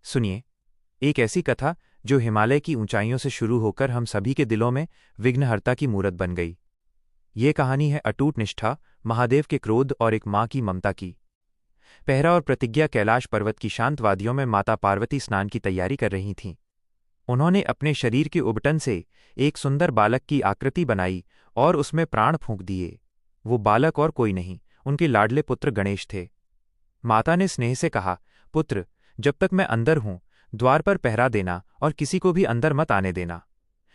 सुनिए, एक ऐसी कथा जो हिमालय की ऊंचाइयों से शुरू होकर हम सभी के दिलों में विघ्नहर्ता की मूरत बन गई। ये कहानी है अटूट निष्ठा, महादेव के क्रोध और एक माँ की ममता की। पहरा और प्रतिज्ञा कैलाश पर्वत की शांत वादियों में माता पार्वती स्नान की तैयारी कर रही थीं। उन्होंने अपने शरीर के उबटन से एक सुंदर बालक की आकृति बनाई और उसमें प्राण फूंक दिए। वो बालक और कोई नहीं, उनके लाडले पुत्र गणेश थे। माता ने स्नेह से कहा, पुत्र, जब तक मैं अंदर हूं, द्वार पर पहरा देना और किसी को भी अंदर मत आने देना।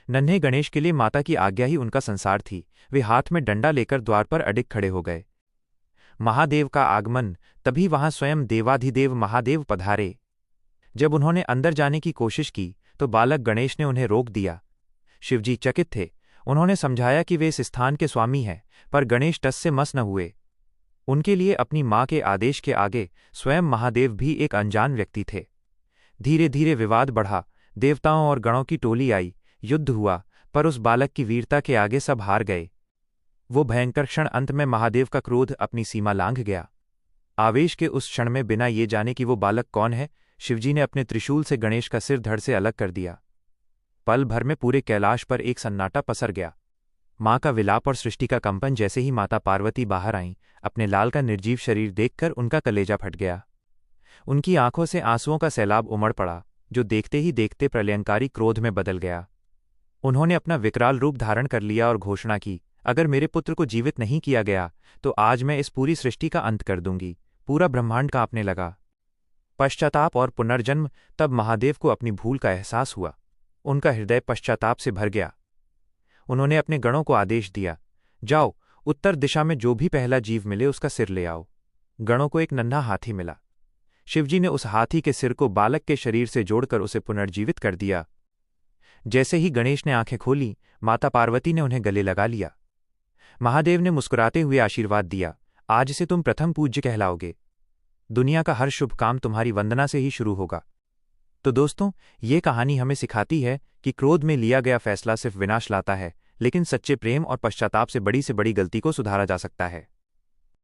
नन्हे गणेश के लिए माता की आज्ञा ही उनका संसार थी। वे हाथ में डंडा लेकर द्वार पर अडिग खड़े हो गए। महादेव का आगमन, तभी वहां स्वयं देवाधिदेव महादेव पधारे। जब उन्होंने अंदर जाने की कोशिश की तो बालक गणेश ने उन्हें रोक दिया। शिवजी चकित थे। उन्होंने समझाया कि वे इस स्थान के स्वामी हैं, पर गणेश टस से मस न हुए। उनके लिए अपनी मां के आदेश के आगे स्वयं महादेव भी एक अनजान व्यक्ति थे। धीरे धीरे विवाद बढ़ा, देवताओं और गणों की टोली आई, युद्ध हुआ, पर उस बालक की वीरता के आगे सब हार गए। वो भयंकर क्षण, अंत में महादेव का क्रोध अपनी सीमा लांघ गया। आवेश के उस क्षण में, बिना ये जाने कि वो बालक कौन है, शिवजी ने अपने त्रिशूल से गणेश का सिर धड़ से अलग कर दिया। पल भर में पूरे कैलाश पर एक सन्नाटा पसर गया। मां का विलाप और सृष्टि का कंपन। जैसे ही माता पार्वती बाहर आईं, अपने लाल का निर्जीव शरीर देखकर उनका कलेजा फट गया। उनकी आंखों से आंसुओं का सैलाब उमड़ पड़ा, जो देखते ही देखते प्रलयंकारी क्रोध में बदल गया। उन्होंने अपना विकराल रूप धारण कर लिया और घोषणा की, अगर मेरे पुत्र को जीवित नहीं किया गया तो आज मैं इस पूरी सृष्टि का अंत कर दूंगी। पूरा ब्रह्मांड कांपने लगा। पश्चाताप और पुनर्जन्म। तब महादेव को अपनी भूल का एहसास हुआ। उनका हृदय पश्चाताप से भर गया। उन्होंने अपने गणों को आदेश दिया, जाओ, उत्तर दिशा में जो भी पहला जीव मिले उसका सिर ले आओ। गणों को एक नन्हा हाथी मिला। शिवजी ने उस हाथी के सिर को बालक के शरीर से जोड़कर उसे पुनर्जीवित कर दिया। जैसे ही गणेश ने आंखें खोली, माता पार्वती ने उन्हें गले लगा लिया। महादेव ने मुस्कुराते हुए आशीर्वाद दिया, आज से तुम प्रथम पूज्य कहलाओगे। दुनिया का हर शुभ काम तुम्हारी वंदना से ही शुरू होगा। तो दोस्तों, ये कहानी हमें सिखाती है कि क्रोध में लिया गया फैसला सिर्फ विनाश लाता है, लेकिन सच्चे प्रेम और पश्चाताप से बड़ी गलती को सुधारा जा सकता है।